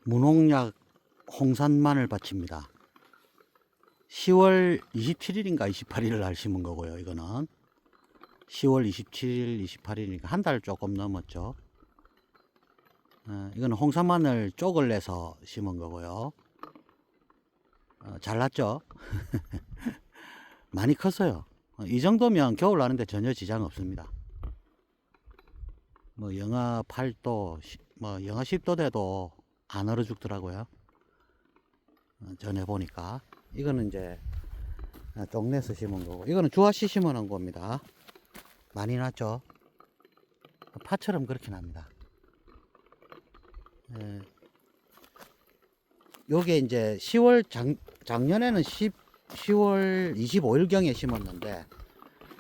무농약 홍산 마늘밭입니다. 10월 27일인가 28일을 날 심은 거고요. 이거는 10월 27일, 28일이니까 한 달 조금 넘었죠. 이거는 홍산 마늘 쪽을 내서 심은 거고요. 잘났죠? 많이 컸어요. 이 정도면 겨울 나는데 전혀 지장 없습니다. 뭐 영하 8도, 뭐 영하 10도 돼도 안 얼어 죽더라고요. 전에 보니까. 이거는 이제 쪽내서 심은 거고, 이거는 주화씨 심어 놓은 겁니다. 많이 났죠? 파처럼 그렇게 납니다. 요게 이제 10월 작년에는 10월 25일경에 심었는데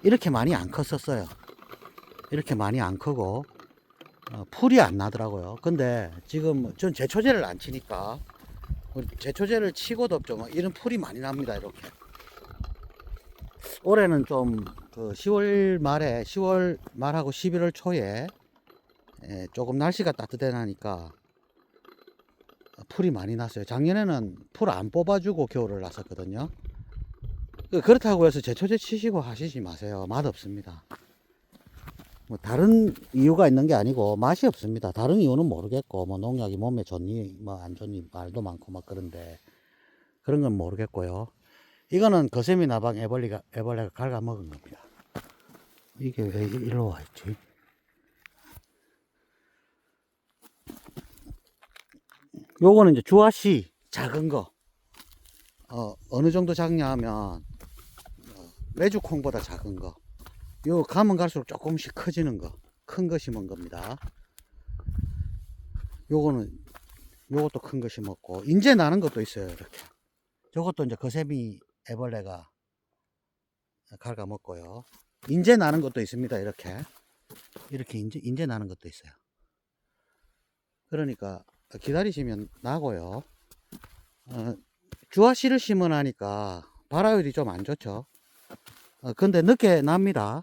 이렇게 많이 안 컸었어요. 이렇게 많이 안 크고 풀이 안 나더라고요. 근데 지금 전 제초제를 안 치니까, 제초제를 치고도 좀 이런 풀이 많이 납니다. 이렇게 올해는 좀 그 10월 말하고 11월 초에 조금 날씨가 따뜻해나니까 풀이 많이 났어요. 작년에는 풀 안 뽑아주고 겨울을 났었거든요. 그렇다고 해서 제초제 치시고 하시지 마세요. 맛없습니다. 뭐 다른 이유가 있는 게 아니고 맛이 없습니다. 다른 이유는 모르겠고, 뭐 농약이 몸에 좋니 뭐 안 좋니 말도 많고 막 그런데, 그런 건 모르겠고요. 이거는 거세미 나방 애벌레가 갉아먹은 겁니다. 이게 왜 일로 와 있지? 요거는 이제 주화씨 작은 거, 어느 정도 작냐 하면 메주콩보다 작은 거, 요 가면 갈수록 조금씩 커지는 거, 큰 거 심은 겁니다. 요것도 큰 거 심었고, 인제 나는 것도 있어요. 이렇게 저것도 이제 거세미 애벌레가 갉아먹고요. 인제 나는 것도 있습니다. 이렇게 인제 나는 것도 있어요. 그러니까 기다리시면 나고요. 주화씨를 심어 나니까 발화율이 좀 안 좋죠. 근데 늦게 납니다.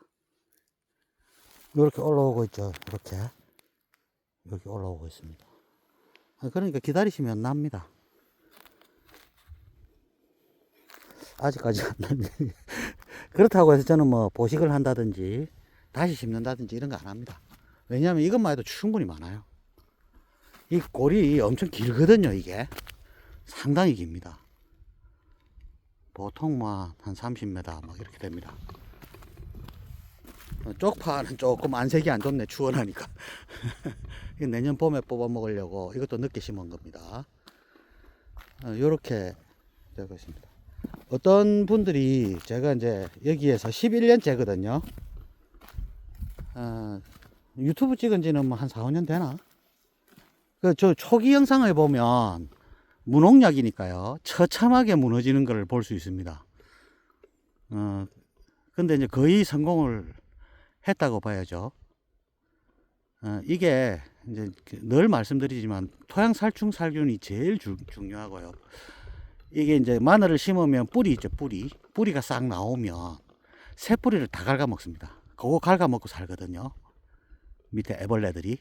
이렇게 올라오고 있죠. 이렇게 여기 올라오고 있습니다. 그러니까 기다리시면 납니다. 아직까지 안 났네. 그렇다고 해서 저는 뭐 보식을 한다든지 다시 심는다든지 이런 거 안 합니다. 왜냐하면 이것만 해도 충분히 많아요. 이 골이 엄청 길거든요. 이게 상당히 깁니다. 보통 뭐 한 30m 막 이렇게 됩니다. 쪽파는 조금 안색이 안 좋네. 추워나니까. 내년 봄에 뽑아 먹으려고 이것도 늦게 심은 겁니다. 요렇게 되고 있습니다. 어떤 분들이, 제가 이제 여기에서 11년째거든요. 유튜브 찍은 지는 뭐 한 4, 5년 되나? 저 초기 영상을 보면 무농약이니까요. 처참하게 무너지는 걸 볼 수 있습니다. 근데 이제 거의 성공을 했다고 봐야죠. 이게 이제 늘 말씀드리지만 토양 살충 살균이 제일 중요하고요. 이게 이제 마늘을 심으면 뿌리 있죠. 뿌리가 싹 나오면 새 뿌리를 다 갉아먹습니다. 그거 갉아먹고 살거든요. 밑에 애벌레들이.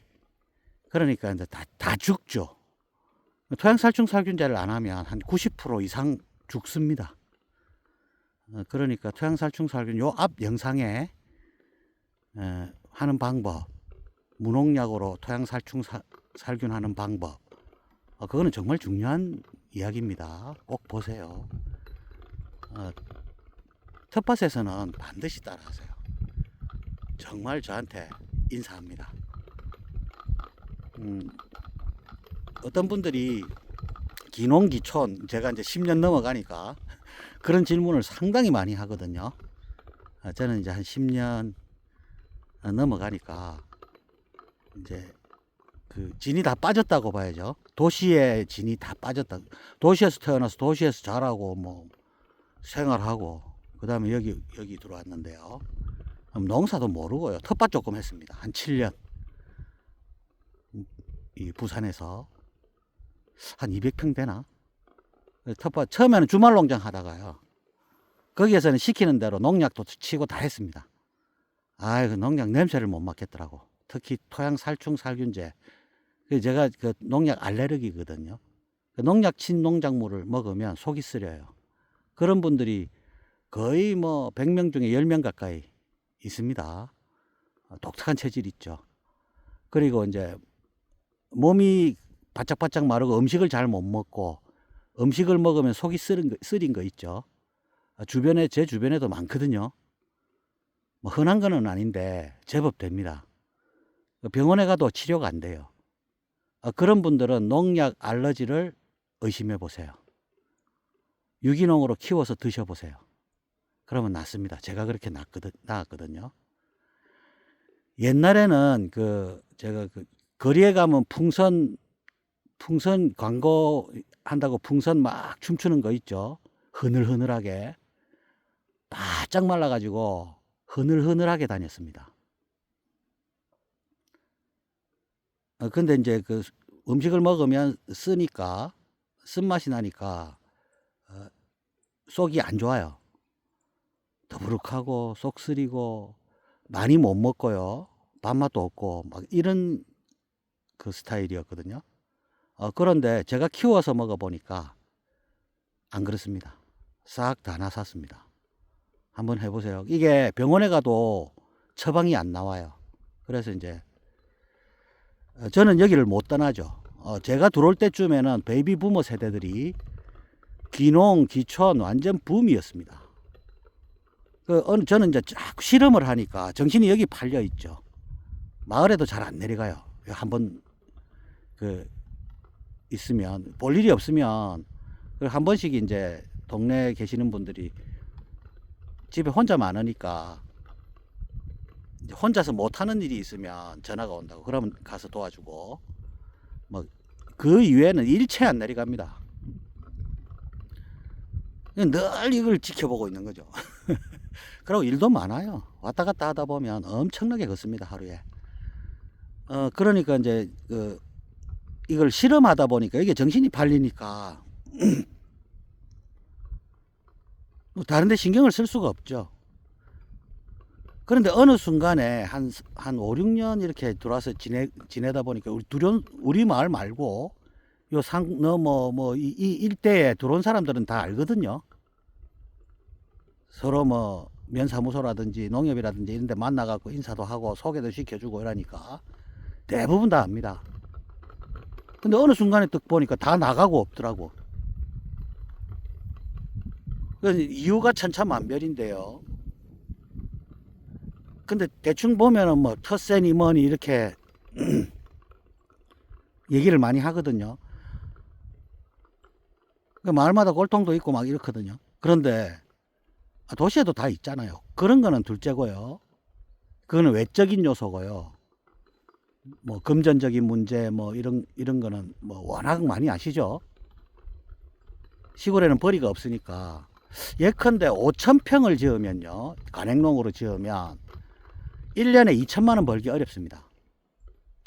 그러니까 이제 다 죽죠. 토양 살충 살균제를 안 하면 한 90% 이상 죽습니다. 그러니까 토양 살충 살균 요 앞 영상에 하는 방법, 무농약으로 토양 살충 살균하는 방법, 그거는 정말 중요한 이야기입니다. 꼭 보세요. 텃밭에서는 반드시 따라하세요. 정말 저한테 인사합니다. 어떤 분들이 기농기촌, 제가 이제 10년 넘어가니까 그런 질문을 상당히 많이 하거든요. 저는 이제 한 10년 넘어가니까 이제 그 진이 다 빠졌다고 봐야죠. 도시의 진이 다 빠졌다. 도시에서 태어나서 도시에서 자라고 뭐 생활하고 그 다음에 여기 들어왔는데요. 농사도 모르고요. 텃밭 조금 했습니다. 한 7년. 이 부산에서 한 200평 되나? 텃밭 처음에는 주말 농장 하다가요. 거기에서는 시키는 대로 농약도 치고 다 했습니다. 그 농약 냄새를 못 맡겠더라고. 특히 토양 살충 살균제. 제가 그 농약 알레르기거든요. 농약 친 농작물을 먹으면 속이 쓰려요. 그런 분들이 거의 뭐 100명 중에 10명 가까이 있습니다. 독특한 체질 있죠. 그리고 이제 몸이 바짝바짝 마르고 음식을 잘 못 먹고 음식을 먹으면 속이 쓰린 거 있죠. 주변에, 제 주변에도 많거든요. 뭐 흔한 거는 아닌데 제법 됩니다. 병원에 가도 치료가 안 돼요. 그런 분들은 농약 알러지를 의심해 보세요. 유기농으로 키워서 드셔보세요. 그러면 낫습니다. 제가 그렇게 나았거든요. 옛날에는 제가 거리에 가면 풍선 광고 한다고 풍선 막 춤추는 거 있죠. 흐늘흐늘하게. 바짝 말라가지고 흐늘흐늘하게 다녔습니다. 근데 이제 그 음식을 먹으면 쓰니까, 쓴맛이 나니까, 속이 안 좋아요. 더부룩하고, 속 쓰리고, 많이 못 먹고요. 밥맛도 없고, 막 이런 그 스타일이었거든요. 그런데 제가 키워서 먹어보니까 안 그렇습니다. 싹 다 나섰습니다. 한번 해보세요. 이게 병원에 가도 처방이 안 나와요. 그래서 이제 저는 여기를 못 떠나죠. 제가 들어올 때쯤에는 베이비 부머 세대들이 귀농, 귀촌 완전 붐이었습니다. 저는 이제 자꾸 실험을 하니까 정신이 여기 팔려 있죠. 마을에도 잘 안 내려가요. 한번 있으면, 볼 일이 없으면 한 번씩 이제 동네에 계시는 분들이 집에 혼자 많으니까 이제 혼자서 못하는 일이 있으면 전화가 온다고. 그러면 가서 도와주고, 뭐 그 이외에는 일체 안 내려갑니다. 늘 이걸 지켜보고 있는 거죠. 그리고 일도 많아요. 왔다 갔다 하다 보면 엄청나게 걷습니다, 하루에. 그러니까 이제 이걸 실험하다 보니까 이게 정신이 팔리니까 다른 데 신경을 쓸 수가 없죠. 그런데 어느 순간에 한 5, 6년 이렇게 들어와서 지내다 보니까 우리 마을 말고 요 산 넘어 이 일대에 들어온 사람들은 다 알거든요. 서로 뭐 면사무소라든지 농협이라든지 이런 데 만나갖고 인사도 하고 소개도 시켜주고 이러니까 대부분 다 압니다. 근데 어느 순간에 딱 보니까 다 나가고 없더라고. 이유가 천차만별인데요. 근데 대충 보면은 뭐 텃세니 뭐니 이렇게 얘기를 많이 하거든요. 마을마다 골통도 있고 막 이렇거든요. 그런데 도시에도 다 있잖아요. 그런 거는 둘째고요. 그거는 외적인 요소고요. 뭐 금전적인 문제 뭐 이런 거는 뭐 워낙 많이 아시죠? 시골에는 벌이가 없으니까. 예컨대 5,000평을 지으면요, 간행농으로 지으면 1년에 2천만 원 벌기 어렵습니다.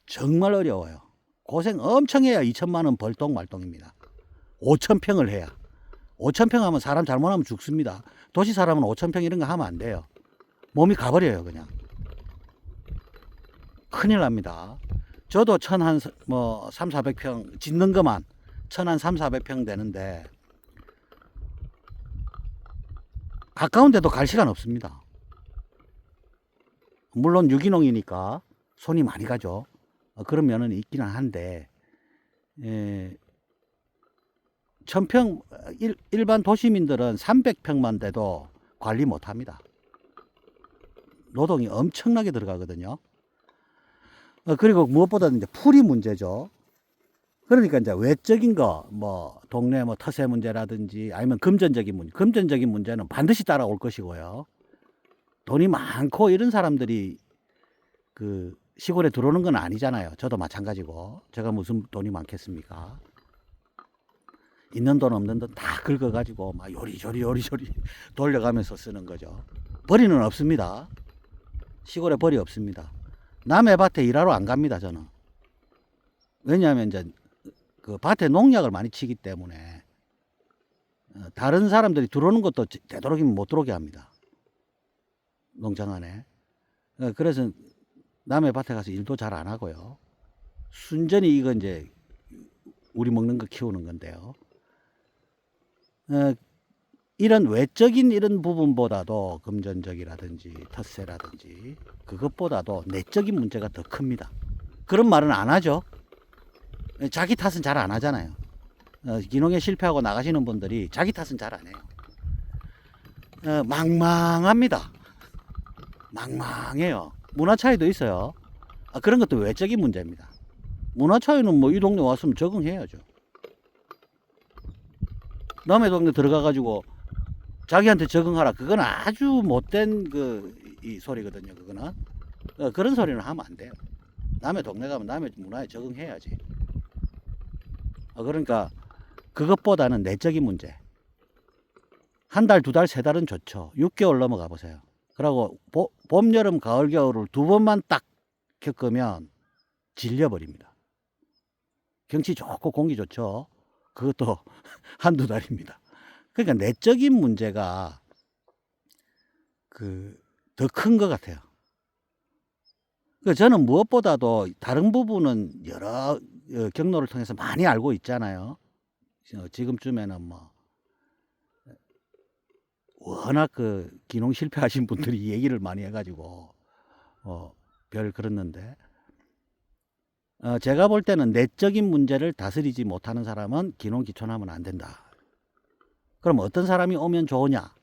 정말 어려워요. 고생 엄청 해야 2천만 원 벌동 말동입니다. 5,000평을 해야. 5,000평 하면 사람 잘못하면 죽습니다. 도시 사람은 5,000평 이런 거 하면 안 돼요. 몸이 가버려요, 그냥. 큰일 납니다. 저도 1,400평 짓는 것만 1,300-400평 되는데 가까운 데도 갈 시간 없습니다. 물론 유기농이니까 손이 많이 가죠. 그런 면은 있기는 한데, 1,000평, 일반 도시민들은 300평만 돼도 관리 못 합니다. 노동이 엄청나게 들어가거든요. 그리고 무엇보다 이제 풀이 문제죠. 그러니까 이제 외적인 거, 뭐, 동네 뭐 터세 문제라든지 아니면 금전적인 문제는 반드시 따라올 것이고요. 돈이 많고 이런 사람들이 시골에 들어오는 건 아니잖아요. 저도 마찬가지고. 제가 무슨 돈이 많겠습니까? 있는 돈 없는 돈 다 긁어가지고 막 요리조리 돌려가면서 쓰는 거죠. 벌이는 없습니다. 시골에 벌이 없습니다. 남의 밭에 일하러 안 갑니다, 저는. 왜냐하면 이제 그 밭에 농약을 많이 치기 때문에 다른 사람들이 들어오는 것도 되도록이면 못 들어오게 합니다. 농장 안에. 그래서 남의 밭에 가서 일도 잘 안 하고요. 순전히 이거 이제 우리 먹는 거 키우는 건데요. 이런 외적인 이런 부분보다도 금전적이라든지 텃세라든지 그것보다도 내적인 문제가 더 큽니다. 그런 말은 안 하죠. 자기 탓은 잘 안 하잖아요. 기농에 실패하고 나가시는 분들이 자기 탓은 잘 안 해요. 망망합니다. 망망해요. 문화 차이도 있어요. 그런 것도 외적인 문제입니다. 문화 차이는 뭐 이 동네 왔으면 적응해야죠. 남의 동네 들어가가지고 자기한테 적응하라. 그건 아주 못된 이 소리거든요. 그거는 그런 소리는 하면 안 돼요. 남의 동네 가면 남의 문화에 적응해야지. 그러니까 그것보다는 내적인 문제. 한 달, 두 달, 세 달은 좋죠. 6개월 넘어가 보세요. 그러고 봄, 여름, 가을, 겨울을 두 번만 딱 겪으면 질려버립니다. 경치 좋고 공기 좋죠. 그것도 한두 달입니다. 그러니까 내적인 문제가 더 큰 것 같아요. 저는 무엇보다도 다른 부분은 여러 경로를 통해서 많이 알고 있잖아요. 지금쯤에는 뭐 워낙 기농 실패하신 분들이 얘기를 많이 해가지고 별 그랬는데 제가 볼 때는 내적인 문제를 다스리지 못하는 사람은 기농 기촌하면 안 된다. 그럼 어떤 사람이 오면 좋으냐?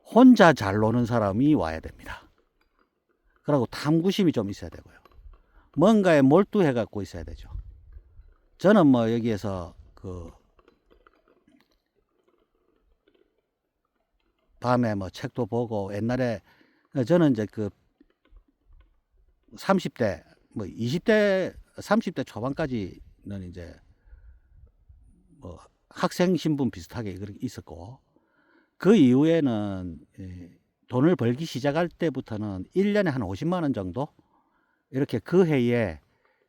혼자 잘 노는 사람이 와야 됩니다. 그리고 탐구심이 좀 있어야 되고요. 뭔가에 몰두해 갖고 있어야 되죠. 저는 뭐 여기에서 밤에 뭐 책도 보고 옛날에 저는 이제 30대 뭐 20대 30대 초반까지는 이제 뭐 학생 신분 비슷하게 있었고 그 이후에는 돈을 벌기 시작할 때부터는 1년에 한 50만 원 정도 이렇게 그 해에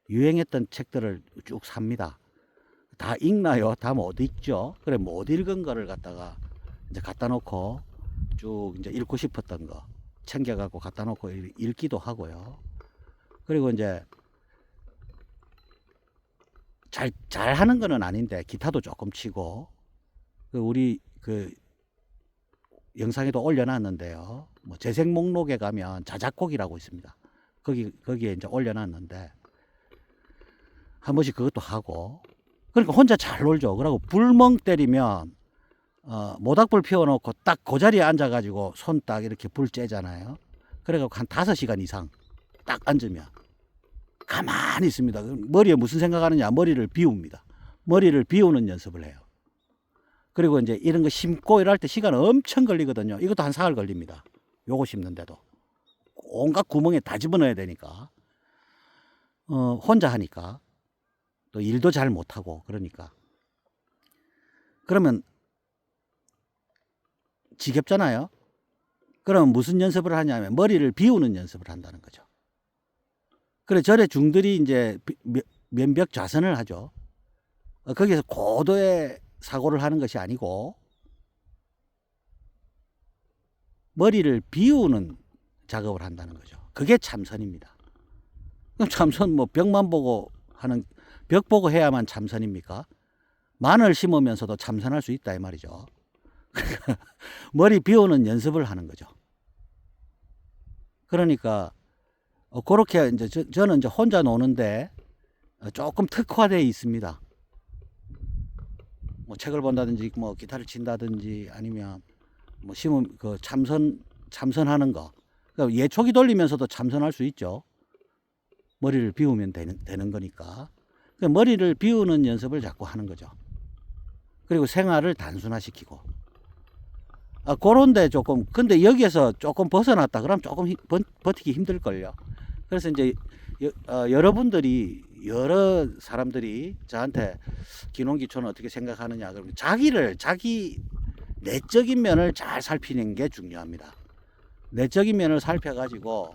유행했던 책들을 쭉 삽니다. 다 읽나요? 다 못 읽죠. 그래 못 읽은 거를 갖다가 이제 갖다 놓고 쭉 이제 읽고 싶었던 거 챙겨갖고 갖다 놓고 읽기도 하고요. 그리고 이제 잘 하는 거는 아닌데 기타도 조금 치고 우리 영상에도 올려놨는데요. 뭐 재생 목록에 가면 자작곡이라고 있습니다. 거기에 이제 올려놨는데 한 번씩 그것도 하고 그러니까 혼자 잘 놀죠. 그러고 불멍 때리면 모닥불 피워놓고 딱 그 자리에 앉아가지고 손 딱 이렇게 불 쬐잖아요. 그래갖고 한 5시간 이상 딱 앉으면 가만히 있습니다. 머리에 무슨 생각하느냐? 머리를 비웁니다. 머리를 비우는 연습을 해요. 그리고 이제 이런 거 심고 이럴 때 시간 엄청 걸리거든요. 이것도 한 사흘 걸립니다. 요거 심는데도. 온갖 구멍에 다 집어넣어야 되니까. 혼자 하니까. 또 일도 잘 못하고 그러니까. 그러면 지겹잖아요. 그럼 무슨 연습을 하냐면 머리를 비우는 연습을 한다는 거죠. 그래 절에 중들이 이제 면벽 좌선을 하죠. 거기서 고도의 사고를 하는 것이 아니고 머리를 비우는 작업을 한다는 거죠. 그게 참선입니다. 그럼 참선 뭐 벽만 보고 하는 벽 보고 해야만 참선입니까? 마늘 심으면서도 참선할 수 있다 이 말이죠. 머리 비우는 연습을 하는 거죠. 그러니까 그렇게 이제 저는 이제 혼자 노는데 조금 특화되어 있습니다. 뭐 책을 본다든지 뭐 기타를 친다든지 아니면 뭐 참선하는 거. 그러니까 예초기 돌리면서도 참선할 수 있죠. 머리를 비우면 되는 거니까. 그러니까 머리를 비우는 연습을 자꾸 하는 거죠. 그리고 생활을 단순화시키고. 그런데 조금 근데 여기에서 조금 벗어났다 그러면 조금 버티기 힘들걸요. 그래서 이제 여러분들이 여러 사람들이 저한테 기농기촌은 어떻게 생각하느냐 그러면 자기 내적인 면을 잘 살피는 게 중요합니다. 내적인 면을 살펴가지고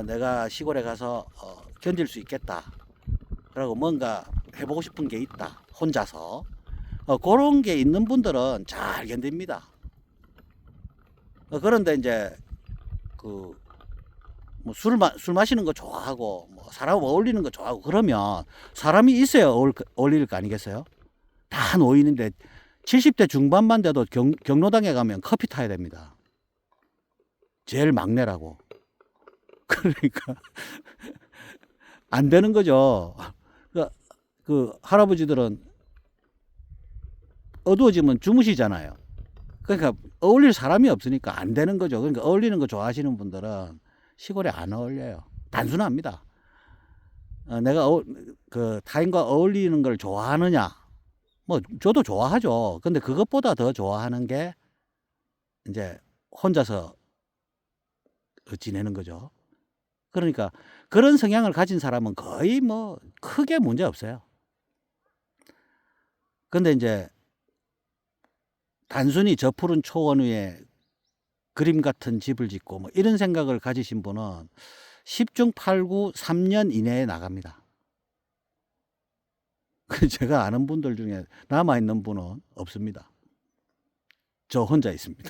내가 시골에 가서 견딜 수 있겠다. 그리고 뭔가 해보고 싶은 게 있다. 혼자서 그런 게 있는 분들은 잘 견딥니다. 그런데 이제 뭐 술 마시는 거 좋아하고 뭐 사람 어울리는 거 좋아하고 그러면 사람이 있어야 어울릴 거 아니겠어요? 다 노인인데 70대 중반만 돼도 경로당에 가면 커피 타야 됩니다. 제일 막내라고. 그러니까 안 되는 거죠. 그 할아버지들은 어두워지면 주무시잖아요. 그러니까 어울릴 사람이 없으니까 안 되는 거죠. 그러니까 어울리는 거 좋아하시는 분들은 시골에 안 어울려요. 단순합니다. 내가 그 타인과 어울리는 걸 좋아하느냐? 뭐 저도 좋아하죠. 근데 그것보다 더 좋아하는 게 이제 혼자서 지내는 거죠. 그러니까 그런 성향을 가진 사람은 거의 뭐 크게 문제 없어요. 근데 이제 단순히 저 푸른 초원 위에 그림 같은 집을 짓고 뭐 이런 생각을 가지신 분은 10중 8구 3년 이내에 나갑니다. 제가 아는 분들 중에 남아있는 분은 없습니다. 저 혼자 있습니다.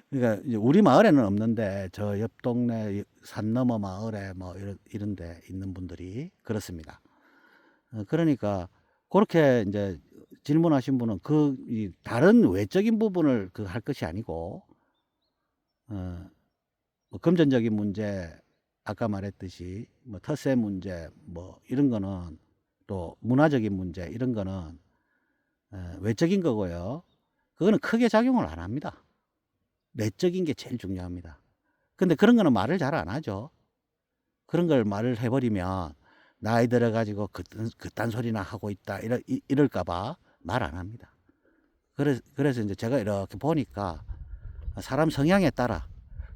그러니까 이제 우리 마을에는 없는데 저 옆 동네 산 너머 마을에 뭐 이런 데 있는 분들이 그렇습니다. 그러니까 그렇게 이제 질문하신 분은 이 다른 외적인 부분을 할 것이 아니고 뭐 금전적인 문제, 아까 말했듯이 뭐 텃세 문제 뭐 이런 거는, 또 문화적인 문제 이런 거는 외적인 거고요. 그거는 크게 작용을 안 합니다. 내적인 게 제일 중요합니다. 근데 그런 거는 말을 잘 안 하죠. 그런 걸 말을 해버리면 나이 들어가지고 그딴 소리나 하고 있다 이럴까봐 말 안 합니다. 그래서 이제 제가 이렇게 보니까 사람 성향에 따라,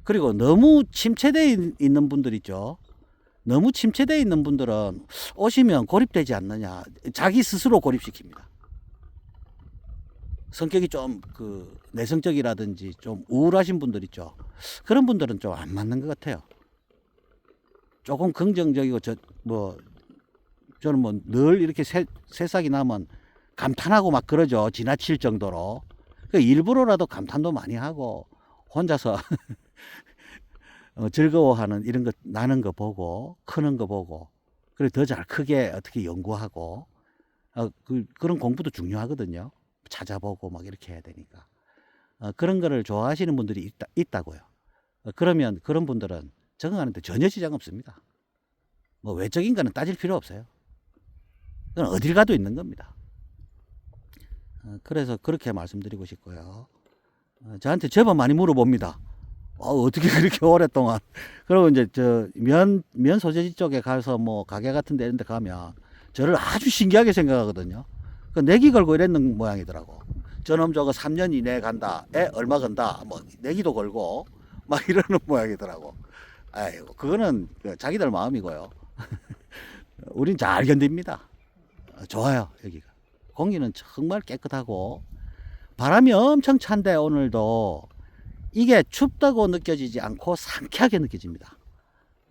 그리고 너무 침체되어 있는 분들 있죠. 너무 침체되어 있는 분들은 오시면 고립되지 않느냐, 자기 스스로 고립시킵니다. 성격이 좀 내성적이라든지 좀 우울하신 분들 있죠. 그런 분들은 좀 안 맞는 것 같아요. 조금 긍정적이고 저는 뭐 늘 이렇게 새싹이 나면 감탄하고 막 그러죠. 지나칠 정도로. 일부러라도 감탄도 많이 하고 혼자서 즐거워하는 이런 거, 나는 거 보고 크는 거 보고, 그래 더 잘 크게 어떻게 연구하고 그런 공부도 중요하거든요. 찾아보고 막 이렇게 해야 되니까. 그런 거를 좋아하시는 분들이 있다고요. 그러면 그런 분들은 적응하는데 전혀 지장 없습니다. 뭐 외적인 거는 따질 필요 없어요. 그건 어딜 가도 있는 겁니다. 그래서 그렇게 말씀드리고 싶고요. 저한테 제법 많이 물어봅니다. 어떻게 그렇게 오랫동안. 그리고 이제 면 소재지 쪽에 가서 뭐 가게 같은 데 이런 데 가면 저를 아주 신기하게 생각하거든요. 내기 걸고 이랬는 모양이더라고. 저놈 저거 3년 이내에 간다. 얼마 건다. 뭐 내기도 걸고 막 이러는 모양이더라고. 아이고, 그거는 자기들 마음이고요. 우린 잘 견딥니다. 좋아요, 여기가. 공기는 정말 깨끗하고 바람이 엄청 찬데 오늘도 이게 춥다고 느껴지지 않고 상쾌하게 느껴집니다.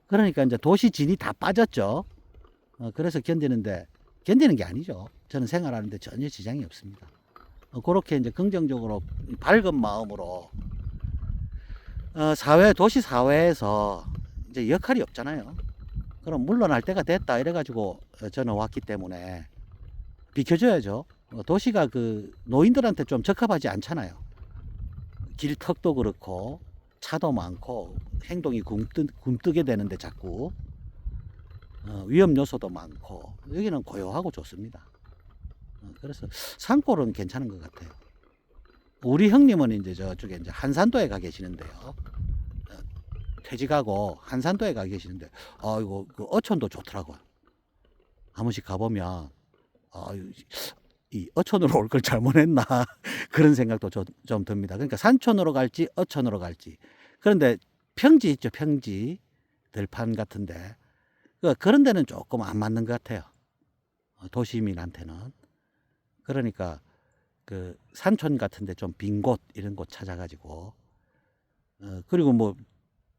그러니까 이제 도시 진이 다 빠졌죠. 그래서 견디는 게 아니죠. 저는 생활하는데 전혀 지장이 없습니다. 그렇게 이제 긍정적으로 밝은 마음으로 도시 사회에서 이제 역할이 없잖아요. 그럼 물러날 때가 됐다 이래가지고 저는 왔기 때문에 비켜줘야죠. 도시가 노인들한테 좀 적합하지 않잖아요. 길턱도 그렇고 차도 많고 행동이 굼뜨게 되는데 자꾸 위험 요소도 많고, 여기는 고요하고 좋습니다. 그래서 산골은 괜찮은 것 같아요. 우리 형님은 이제 저쪽에 이제 한산도에 가 계시는데요. 퇴직하고 한산도에 가 계시는데, 이거 어촌도 좋더라고요. 한 번씩 가보면, 이 어촌으로 올 걸 잘못했나 그런 생각도 좀 듭니다. 그러니까 산촌으로 갈지 어촌으로 갈지. 그런데 평지 있죠, 평지 들판 같은데 그런 데는 조금 안 맞는 것 같아요, 도시민한테는. 그러니까 산촌 같은데 좀 빈 곳 이런 곳 찾아가지고, 그리고 뭐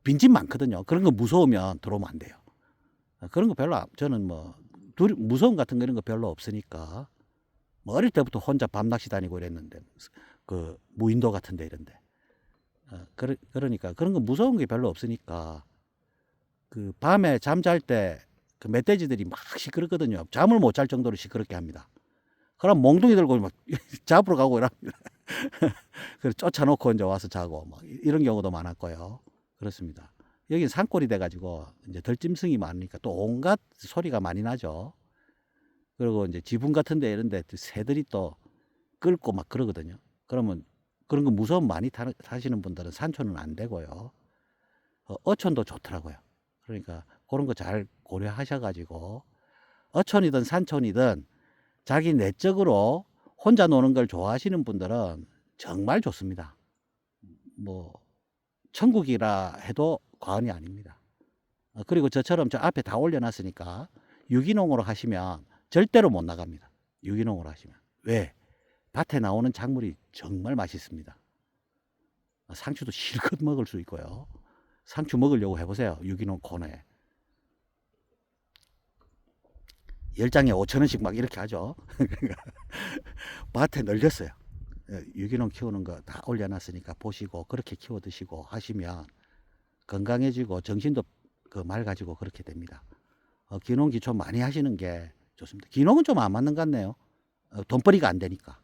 빈집 많거든요. 그런 거 무서우면 들어오면 안 돼요. 그런 거 별로 저는 뭐 무서움 같은 거 이런 거 별로 없으니까. 뭐 어릴 때부터 혼자 밤낚시 다니고 이랬는데, 무인도 같은데 이런데. 그러니까 그런 거 무서운 게 별로 없으니까 그 밤에 잠잘 때 그 멧돼지들이 막 시끄럽거든요. 잠을 못 잘 정도로 시끄럽게 합니다. 그럼 몽둥이 들고 막 잡으러 가고 이럽니다. 그래서 쫓아놓고 이제 와서 자고 막 이런 경우도 많았고요. 그렇습니다. 여기 산골이 돼가지고 이제 들짐승이 많으니까 또 온갖 소리가 많이 나죠. 그리고 이제 지붕 같은데 이런데 새들이 또 끓고 막 그러거든요. 그러면 그런 거 무서움 많이 타시는 분들은 산초는 안 되고요. 어촌도 좋더라고요. 그러니까 그런 거 잘 고려하셔가지고 어촌이든 산촌이든 자기 내적으로 혼자 노는 걸 좋아하시는 분들은 정말 좋습니다. 뭐 천국이라 해도 과언이 아닙니다. 그리고 저처럼 저 앞에 다 올려놨으니까 유기농으로 하시면 절대로 못 나갑니다. 유기농으로 하시면. 왜? 밭에 나오는 작물이 정말 맛있습니다. 상추도 실컷 먹을 수 있고요. 상추 먹으려고 해보세요. 유기농 코너에. 10장에 5,000원씩 막 이렇게 하죠. 그러니까 밭에 널렸어요. 유기농 키우는 거 다 올려놨으니까 보시고 그렇게 키워 드시고 하시면 건강해지고 정신도 그 맑아지고 그렇게 됩니다. 기농 기초 많이 하시는 게 좋습니다. 기농은 좀 안 맞는 것 같네요. 돈벌이가 안 되니까.